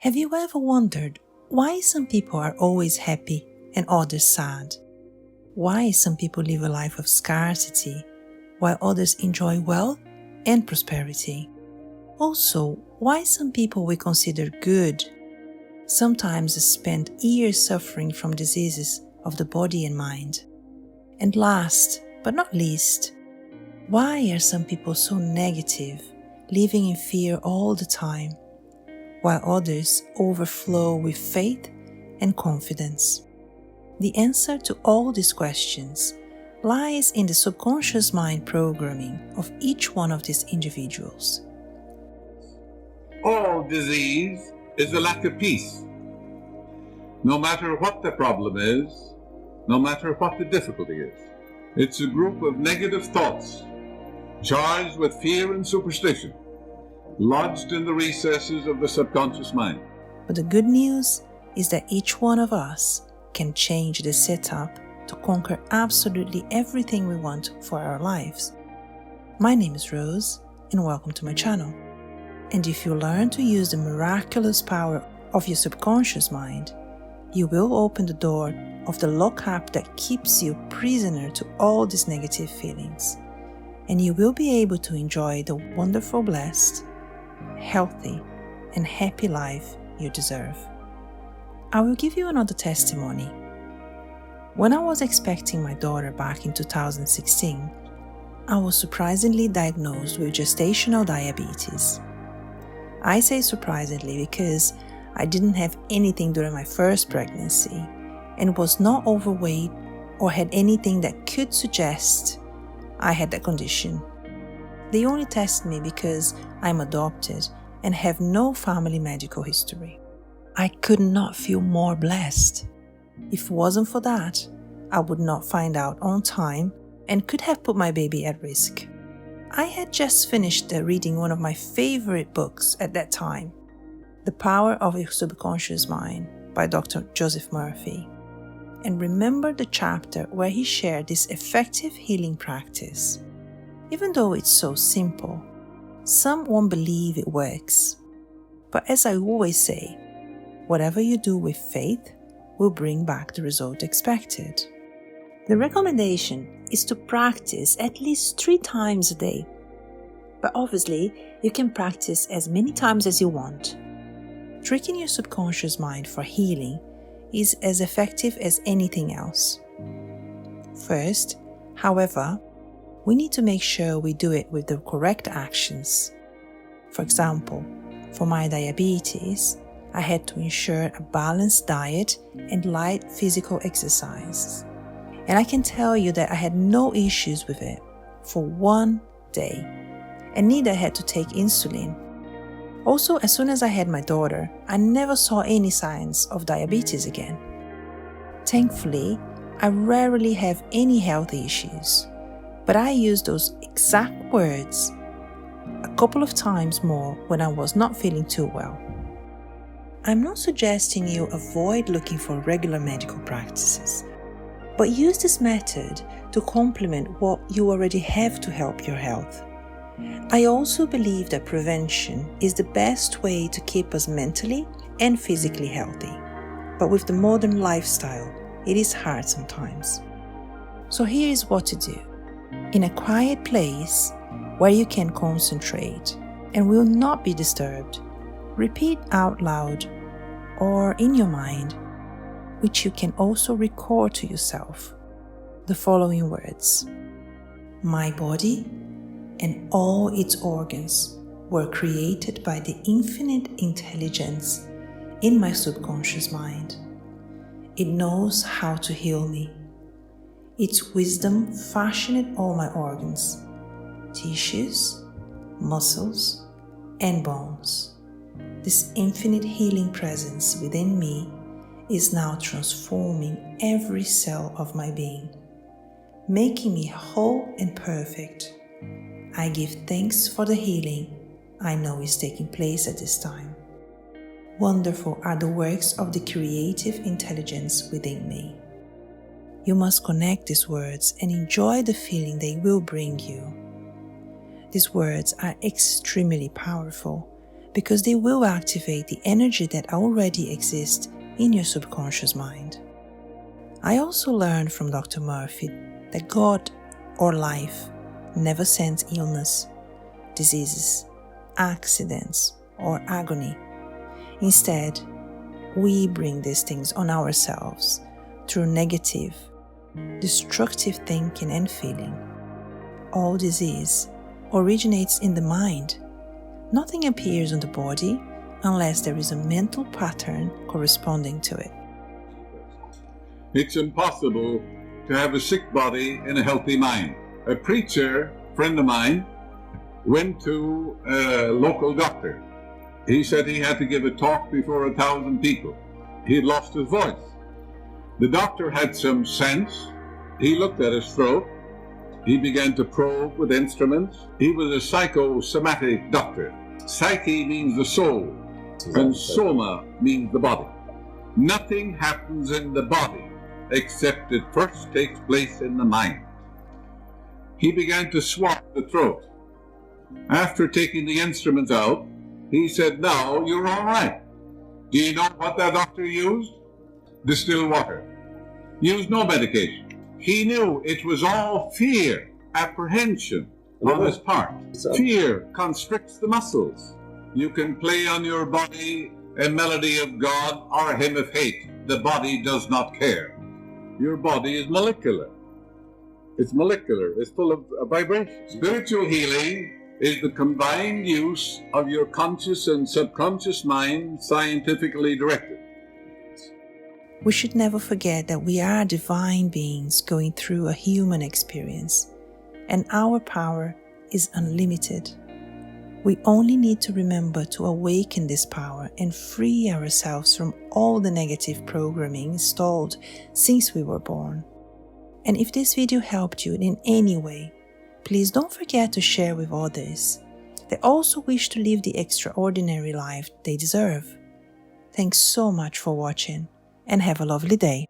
Have you ever wondered why some people are always happy and others sad? Why some people live a life of scarcity while others enjoy wealth and prosperity? Also, why some people we consider good sometimes spend years suffering from diseases of the body and mind? And last but not least, why are some people so negative, living in fear all the time, while others overflow with faith and confidence? The answer to all these questions lies in the subconscious mind programming of each one of these individuals. All disease is a lack of peace. No matter what the problem is, no matter what the difficulty is, it's a group of negative thoughts charged with fear and superstition, lodged in the recesses of the subconscious mind. But the good news is that each one of us can change the setup to conquer absolutely everything we want for our lives. My name is Rose, and welcome to my channel. And if you learn to use the miraculous power of your subconscious mind, you will open the door of the lockup that keeps you prisoner to all these negative feelings, and you will be able to enjoy the wonderful, blessed, healthy, and happy life you deserve. I will give you another testimony. When I was expecting my daughter back in 2016, I was surprisingly diagnosed with gestational diabetes. I say surprisingly because I didn't have anything during my first pregnancy and was not overweight or had anything that could suggest I had that condition. They only tested me because I'm adopted and have no family medical history. I could not feel more blessed. If it wasn't for that, I would not find out on time and could have put my baby at risk. I had just finished reading one of my favorite books at that time, The Power of Your Subconscious Mind by Dr. Joseph Murphy, and remember the chapter where he shared this effective healing practice. Even though it's so simple, some won't believe it works. But as I always say, whatever you do with faith will bring back the result expected. The recommendation is to practice at least 3 times a day. But obviously, you can practice as many times as you want. Tricking your subconscious mind for healing is as effective as anything else. First, however, we need to make sure we do it with the correct actions. For example, for my diabetes, I had to ensure a balanced diet and light physical exercise. And I can tell you that I had no issues with it for 1 day, and neither had to take insulin. Also, as soon as I had my daughter, I never saw any signs of diabetes again. Thankfully, I rarely have any health issues, but I use those exact words a couple of times more when I was not feeling too well. I'm not suggesting you avoid looking for regular medical practices, but use this method to complement what you already have to help your health. I also believe that prevention is the best way to keep us mentally and physically healthy. But with the modern lifestyle, it is hard sometimes. So here is what to do. In a quiet place where you can concentrate and will not be disturbed, repeat out loud or in your mind, which you can also record to yourself, the following words. My body and all its organs were created by the infinite intelligence in my subconscious mind. It knows how to heal me. Its wisdom fashioned all my organs, tissues, muscles, and bones. This infinite healing presence within me is now transforming every cell of my being, making me whole and perfect. I give thanks for the healing I know is taking place at this time. Wonderful are the works of the creative intelligence within me. You must connect these words and enjoy the feeling they will bring you. These words are extremely powerful because they will activate the energy that already exists in your subconscious mind. I also learned from Dr. Murphy that God or life never sends illness, diseases, accidents, or agony. Instead, we bring these things on ourselves through negative, destructive thinking and feeling. All disease originates in the mind. Nothing appears on the body unless there is a mental pattern corresponding to it. It's impossible to have a sick body and a healthy mind. A preacher, friend of mine, went to a local doctor. He said he had to give a talk before 1,000 people. He had lost his voice. The doctor had some sense. He looked at his throat. He began to probe with instruments. He was a psychosomatic doctor. Psyche means the soul, and soma means the body. Nothing happens in the body except it first takes place in the mind. He began to swab the throat. After taking the instruments out, he said, "Now you're all right." Do you know what that doctor used? Distilled water. Used no medication. He knew it was all fear, apprehension on his part. Fear constricts the muscles. You can play on your body a melody of God or a hymn of hate. The body does not care. Your body is molecular. It's molecular. It's full of vibrations. Spiritual healing is the combined use of your conscious and subconscious mind, scientifically directed. We should never forget that we are divine beings going through a human experience, and our power is unlimited. We only need to remember to awaken this power and free ourselves from all the negative programming installed since we were born. And if this video helped you in any way, please don't forget to share with others. They also wish to live the extraordinary life they deserve. Thanks so much for watching, and have a lovely day.